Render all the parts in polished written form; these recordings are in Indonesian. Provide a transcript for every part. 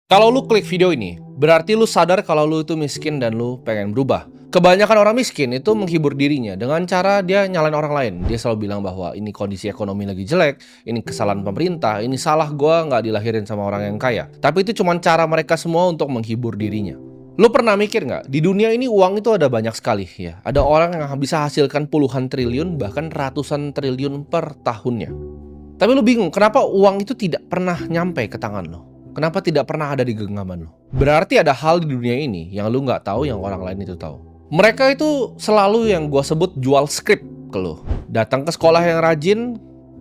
Kalau lu klik video ini, berarti lu sadar kalau lu itu miskin dan lu pengen berubah. Kebanyakan orang miskin itu menghibur dirinya dengan cara dia nyalain orang lain. Dia selalu bilang bahwa ini kondisi ekonomi lagi jelek, ini kesalahan pemerintah, ini salah gua nggak dilahirin sama orang yang kaya. Tapi itu cuma cara mereka semua untuk menghibur dirinya. Lu pernah mikir nggak, di dunia ini uang itu ada banyak sekali ya. Ada orang yang bisa hasilkan puluhan triliun bahkan ratusan triliun per tahunnya. Tapi lu bingung, kenapa uang itu tidak pernah nyampe ke tangan lo? Kenapa tidak pernah ada di genggaman lo? Berarti ada hal di dunia ini yang lu nggak tahu yang orang lain itu tahu. Mereka itu selalu yang gua sebut jual skrip ke lu. Datang ke sekolah yang rajin,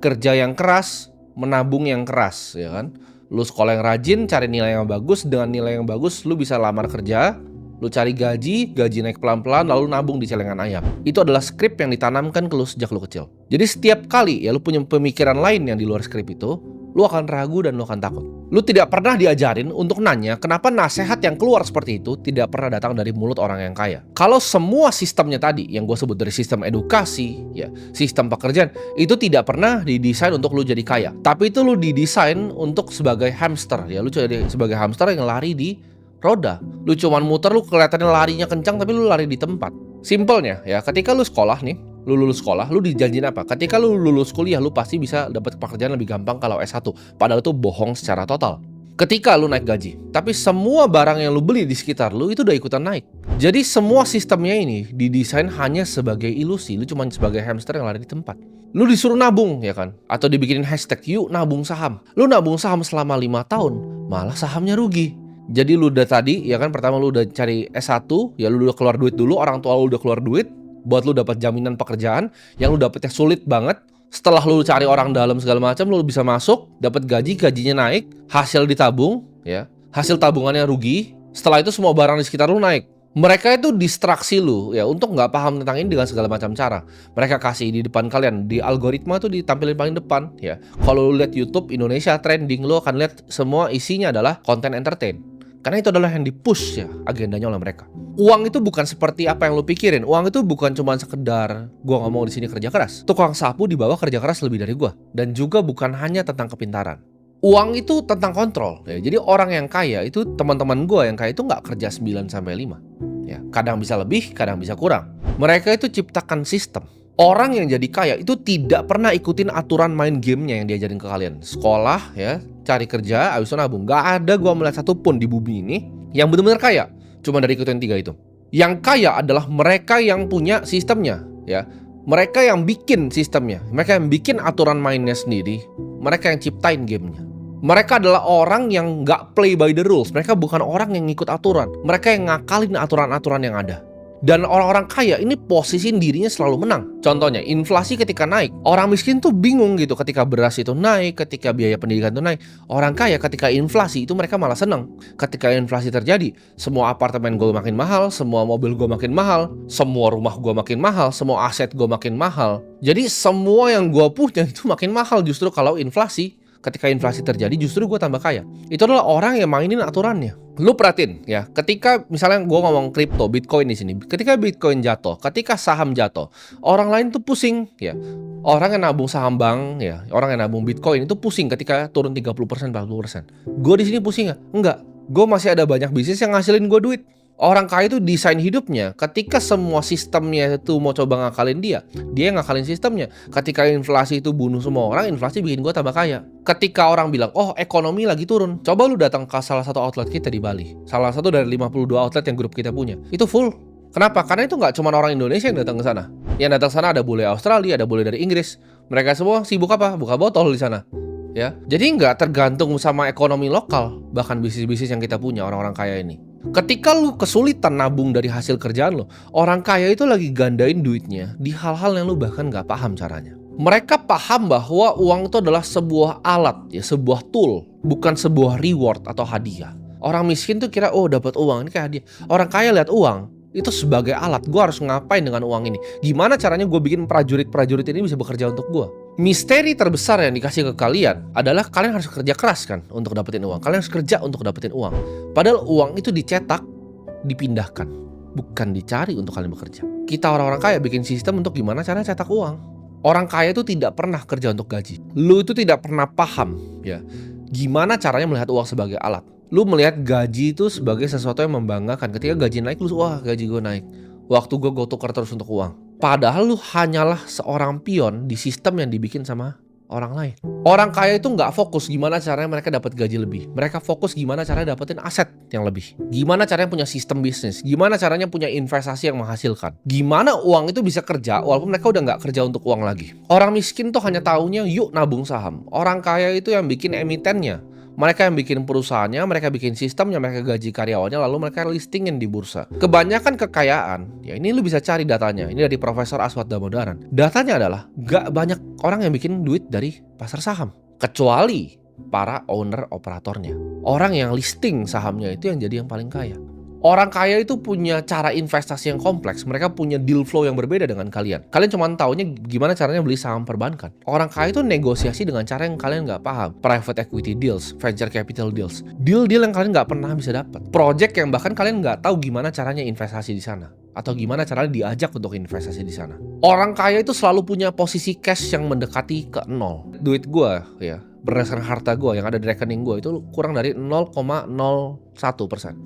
kerja yang keras, menabung yang keras, ya kan? Lu sekolah yang rajin, cari nilai yang bagus, dengan nilai yang bagus lu bisa lamar kerja, lu cari gaji naik pelan-pelan lalu nabung di celengan ayam. Itu adalah skrip yang ditanamkan ke lu sejak lu kecil. Jadi setiap kali ya lu punya pemikiran lain yang di luar skrip itu, lu akan ragu dan lu akan takut. Lu tidak pernah diajarin untuk nanya kenapa nasihat yang keluar seperti itu tidak pernah datang dari mulut orang yang kaya. Kalau semua sistemnya tadi yang gue sebut dari sistem edukasi, ya, sistem pekerjaan, itu tidak pernah didesain untuk lu jadi kaya. Tapi itu lu didesain untuk sebagai hamster, ya, lu jadi sebagai hamster yang lari di roda. Lu cuman muter, lu kelihatannya larinya kencang tapi lu lari di tempat. Simpelnya ya, ketika lu sekolah nih, lu lulus sekolah, lu dijanjin apa? Ketika lu lulus kuliah, lu pasti bisa dapat pekerjaan lebih gampang kalau S1. Padahal itu bohong secara total. Ketika lu naik gaji, tapi semua barang yang lu beli di sekitar lu itu udah ikutan naik. Jadi semua sistemnya ini didesain hanya sebagai ilusi. Lu cuma sebagai hamster yang lari di tempat. Lu disuruh nabung, ya kan? Atau dibikinin hashtag, yuk nabung saham. Lu nabung saham selama 5 tahun, malah sahamnya rugi. Jadi lu udah tadi, ya kan, pertama lu udah cari S1, ya lu udah keluar duit dulu, orang tua lu udah keluar duit buat lu dapat jaminan pekerjaan yang lu dapetnya sulit banget. Setelah lu cari orang dalam segala macam, lu bisa masuk, dapat gajinya naik, hasil ditabung, ya. Hasil tabungannya rugi. Setelah itu semua barang di sekitar lu naik. Mereka itu distraksi lu ya untuk nggak paham tentang ini dengan segala macam cara. Mereka kasih di depan kalian, di algoritma tuh ditampilin paling depan ya. Kalau lu lihat YouTube Indonesia trending, lu akan lihat semua isinya adalah konten entertain. Karena itu adalah yang di-push ya agendanya oleh mereka. Uang itu bukan seperti apa yang lu pikirin. Uang itu bukan cuma sekedar gua ngomong di sini kerja keras. Tukang sapu di bawah kerja keras lebih dari gua. Dan juga bukan hanya tentang kepintaran. Uang itu tentang kontrol ya. Jadi orang yang kaya itu, teman-teman gua yang kaya itu nggak kerja 9 sampai 5. Ya, kadang bisa lebih, kadang bisa kurang. Mereka itu ciptakan sistem. Orang yang jadi kaya itu tidak pernah ikutin aturan main gamenya yang diajarin ke kalian. Sekolah ya, cari kerja, abis itu nabung. Gak ada gua melihat satupun di bumi ini yang benar-benar kaya. Cuma dari ikutin 3 itu. Yang kaya adalah mereka yang punya sistemnya ya. Mereka yang bikin sistemnya. Mereka yang bikin aturan mainnya sendiri. Mereka yang ciptain gamenya. Mereka adalah orang yang nggak play by the rules. Mereka bukan orang yang ngikut aturan. Mereka yang ngakalin aturan-aturan yang ada. Dan orang-orang kaya ini posisiin dirinya selalu menang. Contohnya, inflasi ketika naik. Orang miskin tuh bingung gitu ketika beras itu naik, ketika biaya pendidikan itu naik. Orang kaya ketika inflasi itu mereka malah senang. Ketika inflasi terjadi, semua apartemen gue makin mahal, semua mobil gue makin mahal, semua rumah gue makin mahal, semua aset gue makin mahal. Jadi semua yang gue punya itu makin mahal justru kalau inflasi. Ketika inflasi terjadi justru gue tambah kaya. Itu adalah orang yang mainin aturannya. Lu perhatiin ya, ketika misalnya gue ngomong kripto, Bitcoin di sini, ketika Bitcoin jatuh, ketika saham jatuh, orang lain tuh pusing ya. Orang yang nabung saham bank ya, orang yang nabung Bitcoin itu pusing ketika turun 30%, 40%. Gue di sini pusing nggak? Enggak. Gue masih ada banyak bisnis yang ngasilin gue duit. Orang kaya itu desain hidupnya. Ketika semua sistemnya itu mau coba ngakalin dia yang ngakalin sistemnya. Ketika inflasi itu bunuh semua orang, inflasi bikin gue tambah kaya. Ketika orang bilang, oh ekonomi lagi turun, coba lu datang ke salah satu outlet kita di Bali. Salah satu dari 52 outlet yang grup kita punya. Itu full. Kenapa? Karena itu nggak cuma orang Indonesia yang datang ke sana. Yang datang ke sana ada bule Australia, ada bule dari Inggris. Mereka semua sibuk apa? Buka botol di sana. Ya, jadi nggak tergantung sama ekonomi lokal, bahkan bisnis-bisnis yang kita punya orang-orang kaya ini. Ketika lu kesulitan nabung dari hasil kerjaan lu, orang kaya itu lagi gandain duitnya di hal-hal yang lu bahkan nggak paham caranya. Mereka paham bahwa uang itu adalah sebuah alat, ya, sebuah tool, bukan sebuah reward atau hadiah. Orang miskin tuh kira, oh dapat uang ini kayak hadiah. Orang kaya lihat uang itu sebagai alat. Gue harus ngapain dengan uang ini? Gimana caranya gue bikin prajurit-prajurit ini bisa bekerja untuk gue? Misteri terbesar yang dikasih ke kalian adalah kalian harus kerja keras kan untuk dapetin uang. Kalian harus kerja untuk dapetin uang. Padahal uang itu dicetak, dipindahkan, bukan dicari untuk kalian bekerja. Kita orang-orang kaya bikin sistem untuk gimana cara cetak uang. Orang kaya itu tidak pernah kerja untuk gaji. Lu itu tidak pernah paham ya gimana caranya melihat uang sebagai alat. Lu melihat gaji itu sebagai sesuatu yang membanggakan. Ketika gaji naik, lu wah gaji gue naik. Waktu gue tukar terus untuk uang. Padahal lu hanyalah seorang pion di sistem yang dibikin sama orang lain. Orang kaya itu nggak fokus gimana caranya mereka dapat gaji lebih. Mereka fokus gimana caranya dapetin aset yang lebih. Gimana caranya punya sistem bisnis. Gimana caranya punya investasi yang menghasilkan. Gimana uang itu bisa kerja walaupun mereka udah nggak kerja untuk uang lagi. Orang miskin tuh hanya taunya yuk nabung saham. Orang kaya itu yang bikin emitennya. Mereka yang bikin perusahaannya, mereka bikin sistemnya, mereka gaji karyawannya, lalu mereka listingin di bursa. Kebanyakan kekayaan, ya ini lu bisa cari datanya. Ini dari Profesor Aswad Damodaran. Datanya adalah gak banyak orang yang bikin duit dari pasar saham. Kecuali para owner operatornya. Orang yang listing sahamnya itu yang jadi yang paling kaya. Orang kaya itu punya cara investasi yang kompleks. Mereka punya deal flow yang berbeda dengan kalian. Kalian cuma taunya gimana caranya beli saham perbankan. Orang kaya itu negosiasi dengan cara yang kalian nggak paham. Private equity deals, venture capital deals. Deal-deal yang kalian nggak pernah bisa dapat. Project yang bahkan kalian nggak tahu gimana caranya investasi di sana. Atau gimana caranya diajak untuk investasi di sana. Orang kaya itu selalu punya posisi cash yang mendekati ke nol. Duit gue ya, berdasarkan harta gue yang ada di rekening gue itu kurang dari 0,01%.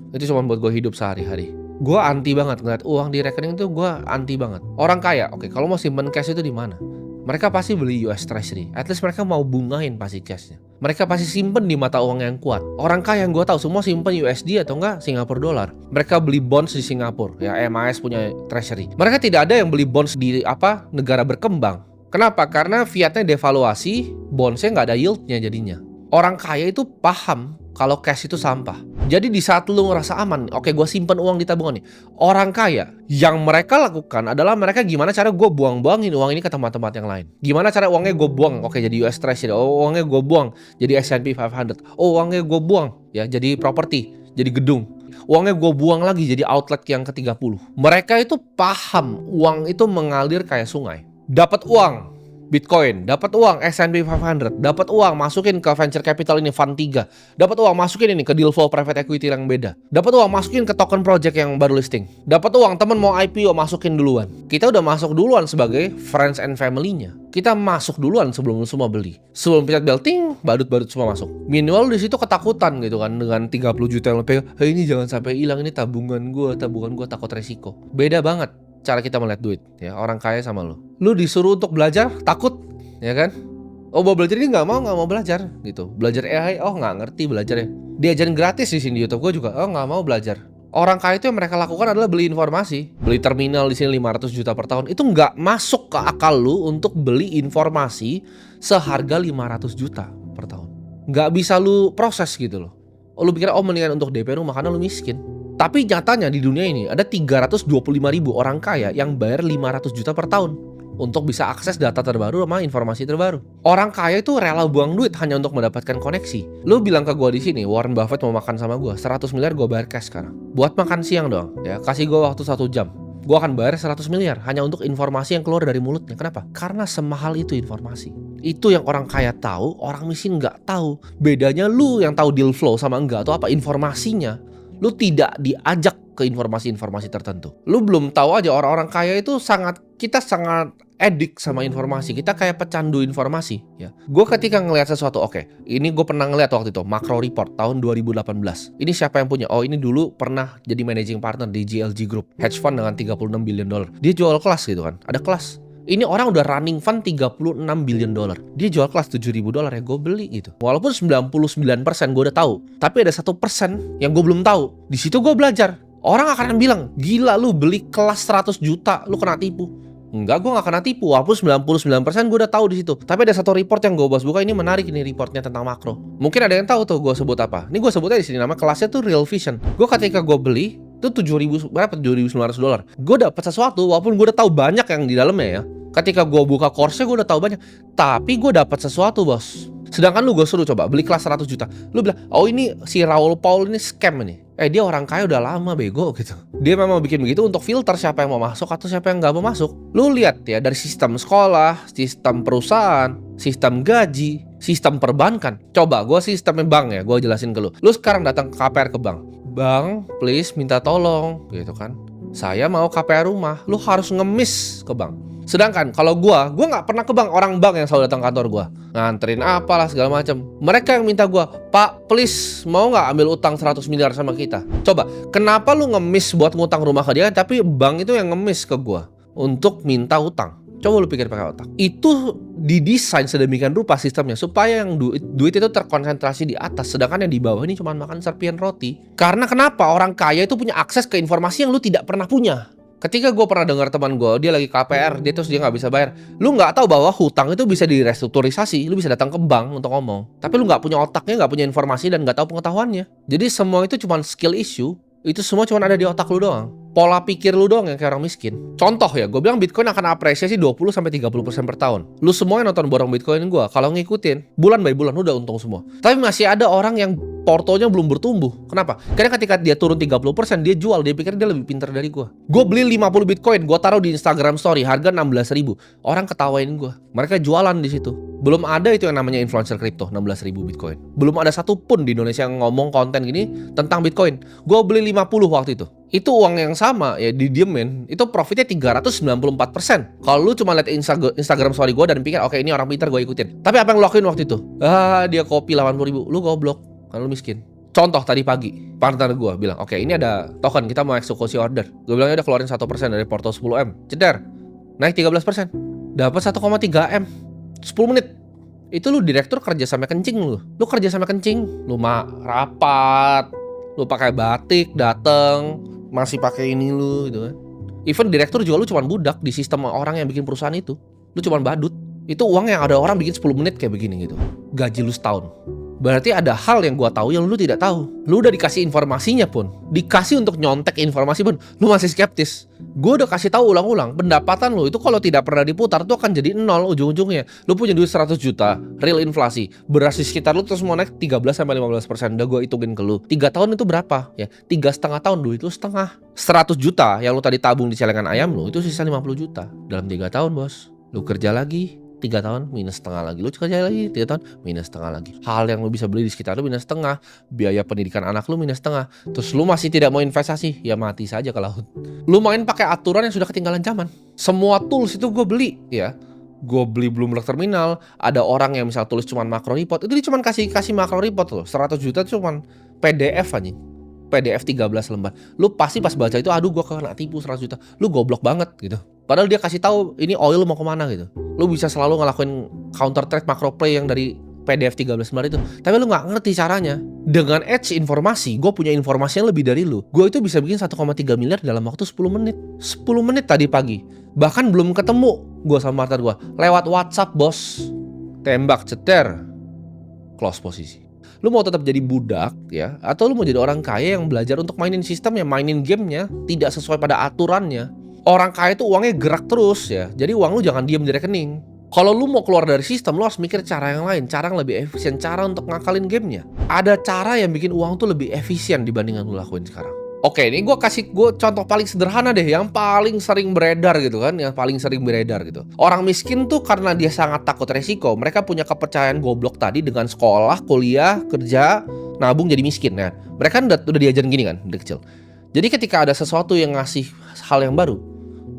Itu cuma buat gue hidup sehari-hari. Gue anti banget ngeliat uang di rekening itu, gue anti banget. Orang kaya, oke, kalau mau simpen cash itu di mana? Mereka pasti beli US Treasury. At least mereka mau bungain pasti cashnya. Mereka pasti simpen di mata uang yang kuat. Orang kaya yang gue tahu semua simpen USD atau enggak Singapura dollar. Mereka beli bonds di Singapura. Ya MAS punya Treasury. Mereka tidak ada yang beli bonds di negara berkembang. Kenapa? Karena fiatnya devaluasi, bondsnya nggak ada yieldnya jadinya. Orang kaya itu paham kalau cash itu sampah. Jadi di saat lu ngerasa aman, oke gue simpen uang di tabungan nih. Orang kaya, yang mereka lakukan adalah mereka gimana cara gue buang-buangin uang ini ke tempat-tempat yang lain. Gimana cara uangnya gue buang, oke jadi US Treasury, oh uangnya gue buang jadi S&P 500, oh uangnya gue buang ya jadi properti, jadi gedung. Uangnya gue buang lagi jadi outlet yang ke-30. Mereka itu paham uang itu mengalir kayak sungai. Dapat uang Bitcoin, dapat uang S&P 500, dapat uang masukin ke venture capital ini fund 3, dapat uang masukin ini ke deal flow private equity yang beda, dapat uang masukin ke token project yang baru listing, dapat uang temen mau IPO masukin duluan. Kita udah masuk duluan sebagai friends and family-nya. Kita masuk duluan sebelum semua beli. Sebelum pencet bel ting, badut-badut semua masuk. Minimal di situ ketakutan gitu kan dengan 30 juta yang lebih. Hey, ini jangan sampai hilang, ini tabungan gue takut resiko. Beda banget cara kita melihat duit ya, orang kaya sama lu disuruh untuk belajar takut ya kan, oh mau belajar ini nggak mau belajar gitu, belajar AI oh nggak ngerti belajarnya, diajarin gratis di sini di YouTube gue juga oh nggak mau belajar. Orang kaya itu yang mereka lakukan adalah beli informasi, beli terminal di sini 500 juta per tahun, itu nggak masuk ke akal lu untuk beli informasi seharga 500 juta per tahun, nggak bisa lu proses gitu loh. Oh lu pikir mendingan untuk DP rumah karena lu miskin. Tapi nyatanya di dunia ini ada 325.000 orang kaya yang bayar 500 juta per tahun untuk bisa akses data terbaru sama informasi terbaru. Orang kaya itu rela buang duit hanya untuk mendapatkan koneksi. Lu bilang ke gue di sini, Warren Buffett mau makan sama gue, 100 miliar gue bayar cash sekarang. Buat makan siang doang, ya kasih gue waktu 1 jam. Gue akan bayar 100 miliar hanya untuk informasi yang keluar dari mulutnya. Kenapa? Karena semahal itu informasi. Itu yang orang kaya tahu, orang miskin nggak tahu. Bedanya lu yang tahu deal flow sama enggak atau apa informasinya. Lu tidak diajak ke informasi-informasi tertentu. Lu belum tahu aja orang-orang kaya itu kita sangat edik sama informasi. Kita kayak pecandu informasi ya. Gue ketika ngelihat sesuatu, oke, ini gue pernah ngelihat waktu itu Macro Report tahun 2018. Ini siapa yang punya? Oh, ini dulu pernah jadi managing partner di GLG Group, hedge fund dengan 36 billion dollar. Dia jual kelas gitu kan. Ada kelas. Ini orang udah running fund 36 billion dollar. Dia jual kelas 7.000 dolar ya gue beli gitu. Walaupun 99% gue udah tahu, tapi ada 1% yang gue belum tahu. Di situ gue belajar. Orang akan bilang, gila lu beli kelas 100 juta, lu kena tipu. Enggak, gue gak kena tipu. Walaupun 99% gue udah tahu di situ. Tapi ada satu report yang gue bahas buka, ini menarik ini reportnya tentang makro. Mungkin ada yang tahu tuh gue sebut apa. Ini gue sebutnya di sini nama kelasnya tuh Real Vision. Gue ketika gue beli itu 7.900 dolar. Gue dapet sesuatu walaupun gue udah tahu banyak yang di dalamnya ya. Ketika gue buka course-nya gue udah tahu banyak, tapi gue dapat sesuatu bos. Sedangkan lu gue suruh coba beli kelas 100 juta. Lu bilang, oh ini si Raul Paul ini scam ini. Dia orang kaya udah lama bego gitu. Dia memang bikin begitu untuk filter siapa yang mau masuk atau siapa yang gak mau masuk. Lu lihat ya dari sistem sekolah, sistem perusahaan, sistem gaji, sistem perbankan. Coba gue sistemnya bank ya, gue jelasin ke lu. Lu sekarang datang ke KPR ke bank. Bang, please minta tolong gitu kan. Saya mau KPR rumah. Lu harus ngemis ke bank. Sedangkan kalau gua nggak pernah ke bank, orang bank yang selalu datang kantor gua. Nganterin apalah segala macam. Mereka yang minta gua, "Pak, please mau nggak ambil utang 100 miliar sama kita?" Coba, kenapa lu ngemis buat ngutang rumah ke dia, tapi bank itu yang ngemis ke gua untuk minta utang? Coba lu pikir pakai otak. Itu didesain sedemikian rupa sistemnya supaya yang duit itu terkonsentrasi di atas, sedangkan yang di bawah ini cuma makan serpihan roti. Karena kenapa? Orang kaya itu punya akses ke informasi yang lu tidak pernah punya. Ketika gue pernah dengar teman gue, dia lagi KPR, dia nggak bisa bayar. Lu nggak tahu bahwa hutang itu bisa direstrukturisasi, lu bisa datang ke bank untuk ngomong. Tapi lu nggak punya otaknya, nggak punya informasi, dan nggak tahu pengetahuannya. Jadi semua itu cuma skill issue, itu semua cuma ada di otak lu doang. Pola pikir lu doang yang kayak orang miskin. Contoh ya, gue bilang Bitcoin akan apresiasi 20-30% per tahun. Lu semua yang nonton borong Bitcoin gue, kalau ngikutin, bulan by bulan udah untung semua. Tapi masih ada orang yang portonya belum bertumbuh. Kenapa? Karena ketika dia turun 30%, dia jual, dia pikir dia lebih pintar dari gue. Gue beli 50 Bitcoin, gue taruh di Instagram story, harga 16.000. Orang ketawain gue. Mereka jualan di situ. Belum ada itu yang namanya influencer crypto, 16.000 Bitcoin. Belum ada satupun di Indonesia yang ngomong konten gini tentang Bitcoin. Gue beli 50 waktu itu. Itu uang yang sama ya didiemin. Itu profitnya 394%. Kalau lu cuma liat Instagram story gue dan pikir oke, ini orang pintar, gue ikutin. Tapi apa yang lu lakuin waktu itu? Dia kopi 80.000. Lu goblok, kan lu miskin. Contoh tadi pagi, partner gue bilang, oke, ini ada token, kita mau eksekusi order. Gue bilang udah keluarin 1% dari porto 10M. Ceder, naik 13%. Dapat 1,3M 10 menit. Itu lu direktur kerja sampai kencing lu. Lu kerja sampai kencing, lu mah rapat, lu pakai batik, dateng, masih pakai ini lu gitu kan. Even direktur juga lu cuma budak di sistem orang yang bikin perusahaan itu. Lu cuma badut. Itu uang yang ada orang bikin 10 menit kayak begini gitu. Gaji lu setahun. Berarti ada hal yang gua tahu yang lu tidak tahu. Lu udah dikasih informasinya pun, dikasih untuk nyontek informasi pun, lu masih skeptis. Gua udah kasih tahu ulang-ulang, pendapatan lu itu kalau tidak pernah diputar tuh akan jadi nol ujung-ujungnya. Lu punya duit 100 juta, real inflasi, beras di sekitar lu terus mau naik 13-15%. Udah gua hitungin ke lu. 3 tahun itu berapa? Ya, 3,5 tahun duit lu setengah. 100 juta yang lu tadi tabung di celengan ayam lu, itu sisa 50 juta. Dalam 3 tahun, bos. Lu kerja lagi 3 tahun minus setengah lagi, lu kerja lagi 3 tahun minus setengah lagi. Hal yang lu bisa beli di sekitar lu minus setengah, biaya pendidikan anak lu minus setengah. Terus lu masih tidak mau investasi, ya mati saja ke laut. Lu main pakai aturan yang sudah ketinggalan zaman. Semua tools itu gue beli ya. Gue beli Bloomberg Terminal. Ada orang yang misal tulis cuman macro report, itu dia cuman kasih macro report loh. 100 juta itu cuman PDF anjing. PDF 13 lembar. Lu pasti pas baca itu, aduh gue kena tipu 100 juta. Lu goblok banget gitu. Padahal dia kasih tahu ini oil mau kemana gitu. Lu bisa selalu ngelakuin counter trade macro play yang dari PDF 13 lembar itu. Tapi lu gak ngerti caranya. Dengan edge informasi, gue punya informasi yang lebih dari lu. Gue itu bisa bikin 1,3 miliar dalam waktu 10 menit. 10 menit tadi pagi. Bahkan belum ketemu gue sama partner gue. Lewat WhatsApp, bos. Tembak, ceter. Close posisi. Lu mau tetap jadi budak ya, atau lu mau jadi orang kaya yang belajar untuk mainin sistemnya, mainin gamenya, tidak sesuai pada aturannya. Orang kaya itu uangnya gerak terus ya, jadi uang lu jangan diam di rekening. Kalau lu mau keluar dari sistem, lu harus mikir cara yang lain, cara yang lebih efisien, cara untuk ngakalin gamenya. Ada cara yang bikin uang tuh lebih efisien dibandingkan lu lakuin sekarang. Oke, ini gue contoh paling sederhana deh, yang paling sering beredar gitu kan, yang paling sering beredar gitu. Orang miskin tuh karena dia sangat takut resiko, mereka punya kepercayaan goblok tadi dengan sekolah, kuliah, kerja, nabung jadi miskin ya. Mereka udah diajarin gini kan dari kecil. Jadi ketika ada sesuatu yang ngasih hal yang baru,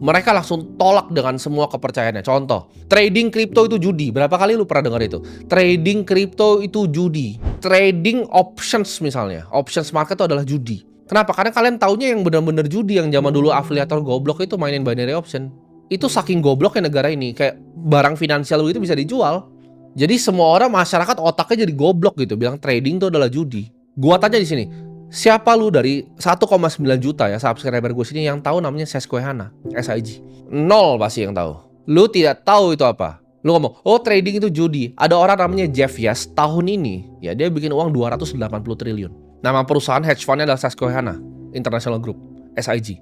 mereka langsung tolak dengan semua kepercayaannya. Contoh, trading kripto itu judi. Berapa kali lu pernah dengar itu? Trading kripto itu judi. Trading options misalnya, options market itu adalah judi. Kenapa? Karena kalian taunya yang benar-benar judi, yang zaman dulu afiliator goblok itu mainin binary option. Itu saking gobloknya negara ini, kayak barang finansial itu bisa dijual. Jadi semua orang masyarakat otaknya jadi goblok gitu, bilang trading itu adalah judi. Gua tanya di sini, siapa lu dari 1,9 juta ya subscriber gue sini yang tahu namanya Susquehanna, SIG? Nol pasti yang tahu. Lu tidak tahu itu apa. Lu ngomong, oh trading itu judi. Ada orang namanya Jeff Yash tahun ini, ya dia bikin uang 280 triliun. Nama perusahaan hedge fund-nya adalah Susquehanna International Group, SIG.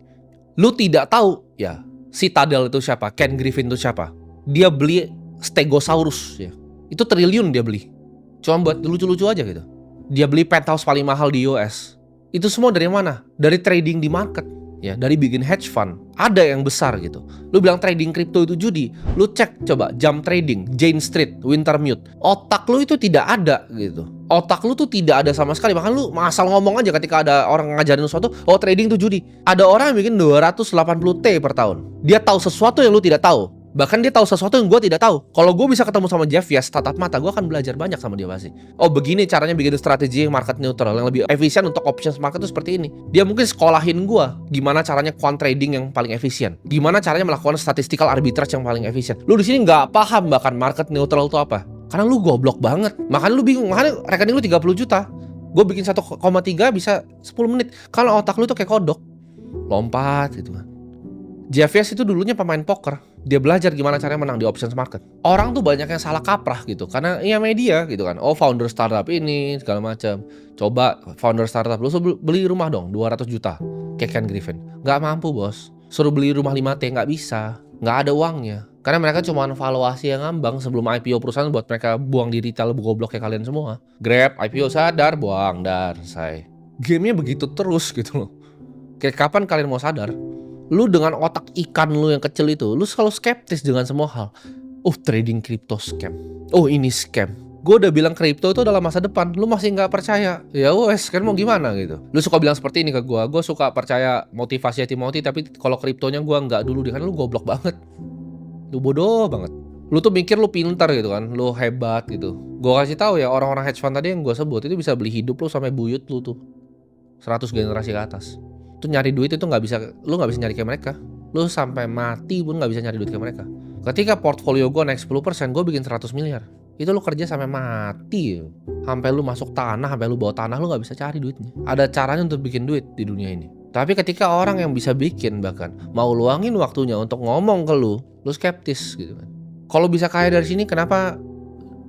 Lu tidak tahu ya Citadel itu siapa, Ken Griffin itu siapa. Dia beli Stegosaurus ya. Itu triliun dia beli. Cuma buat lucu-lucu aja gitu. Dia beli penthouse paling mahal di US. Itu semua dari mana? Dari trading di market. Ya, dari bikin hedge fund. Ada yang besar gitu. Lu bilang trading kripto itu judi. Lu cek coba Jump Trading, Jane Street, Wintermute. Otak lu itu tidak ada gitu. Otak lu tuh tidak ada sama sekali. Bahkan lu asal ngomong aja ketika ada orang ngajarin sesuatu, oh trading itu judi. Ada orang yang bikin 280T per tahun. Dia tahu sesuatu yang lu tidak tahu. Bahkan dia tahu sesuatu yang gue tidak tahu. Kalau gue bisa ketemu sama Jeff Yass tatap mata, gue akan belajar banyak sama dia pasti. Oh begini caranya bikin strategi market neutral yang lebih efisien untuk options market itu seperti ini. Dia mungkin sekolahin gue gimana caranya quant trading yang paling efisien, gimana caranya melakukan statistical arbitrage yang paling efisien. Lu di sini nggak paham bahkan market neutral itu apa, karena lu goblok banget. Makanya lu bingung, makanya rekening lu 30 juta. Gue bikin 1,3 bisa 10 menit. Kalau otak lu tuh kayak kodok, lompat gitu kan. Jeff Yass itu dulunya pemain poker. Dia belajar gimana caranya menang di options market. Orang tuh banyak yang salah kaprah gitu, karena ya media gitu kan. Oh founder startup ini segala macam. Coba founder startup lu suruh beli rumah dong 200 juta. Kayak Ken Griffin. Nggak mampu bos. Suruh beli rumah 5T nggak bisa. Nggak ada uangnya. Karena mereka cuma valuasi yang ngambang sebelum IPO perusahaan buat mereka buang di retail goblok kayak kalian semua. Grab, IPO sadar, buang, dar, selesai. Gamenya begitu terus gitu loh. Kayak kapan kalian mau sadar? Lu dengan otak ikan lu yang kecil itu, lu selalu skeptis dengan semua hal. Oh trading crypto scam. Oh ini scam. Gue udah bilang kripto itu adalah masa depan. Lu masih nggak percaya? Ya wes, kan mau gimana gitu. Lu suka bilang seperti ini ke gue. Gue suka percaya motivasi Timothy, tapi kalau kriptonya gue nggak dulu deh. Kan lu goblok banget. Lu bodoh banget. Lu tuh mikir lu pintar gitu kan. Lu hebat gitu. Gue kasih tahu ya, orang-orang hedge fund tadi yang gue sebut itu bisa beli hidup lu sampai buyut lu tuh 100 generasi ke atas. Tuh nyari duit itu nggak bisa, lu nggak bisa nyari kayak mereka. Lu sampai mati pun nggak bisa nyari duit kayak mereka. Ketika portfolio gue naik 10%, gue bikin 100 miliar. Itu lu kerja sampai mati. Sampai lu masuk tanah, sampai lu bawa tanah, lu nggak bisa cari duitnya. Ada caranya untuk bikin duit di dunia ini. Tapi ketika orang yang bisa bikin bahkan mau luangin waktunya untuk ngomong ke lu skeptis gitu kan. Kalau bisa kaya dari sini, kenapa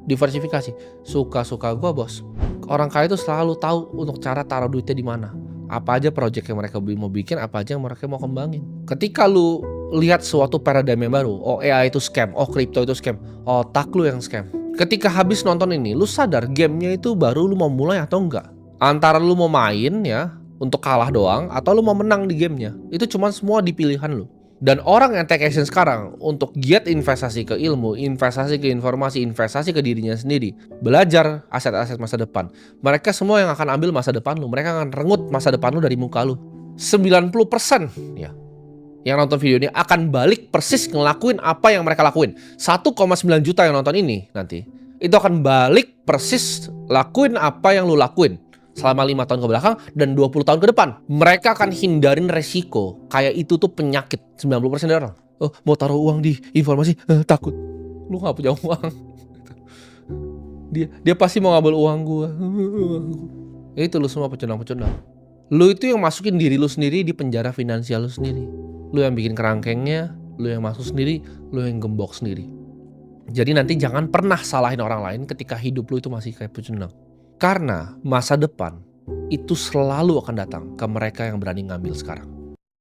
diversifikasi? Suka-suka gue bos. Orang kaya itu selalu tahu untuk cara taruh duitnya di mana. Apa aja project yang mereka mau bikin, apa aja yang mereka mau kembangin. Ketika lu lihat suatu paradigm yang baru, oh AI itu scam, oh crypto itu scam, otak lu yang scam. Ketika habis nonton ini, lu sadar gamenya itu baru lu mau mulai atau enggak. Antara lu mau main ya, untuk kalah doang, atau lu mau menang di gamenya. Itu cuma semua di pilihan lu. Dan orang yang take action sekarang untuk giat investasi ke ilmu, investasi ke informasi, investasi ke dirinya sendiri, belajar aset-aset masa depan. Mereka semua yang akan ambil masa depan lu, mereka akan rengut masa depan lu dari muka lu. 90% ya, yang nonton video ini akan balik persis ngelakuin apa yang mereka lakuin. 1,9 juta yang nonton ini nanti, itu akan balik persis lakuin apa yang lu lakuin selama 5 tahun ke belakang dan 20 tahun ke depan. Mereka akan hindarin resiko. Kayak itu tuh penyakit 90% dari orang. Oh, mau taruh uang di informasi, takut. Lu gak punya uang. Dia pasti mau ngambil uang gua. Itu lu semua pecundang-pecundang. Lu itu yang masukin diri lu sendiri di penjara finansial lu sendiri. Lu yang bikin kerangkengnya, lu yang masuk sendiri, lu yang gembok sendiri. Jadi nanti jangan pernah salahin orang lain ketika hidup lu itu masih kayak pecundang. Karena masa depan itu selalu akan datang ke mereka yang berani ngambil sekarang.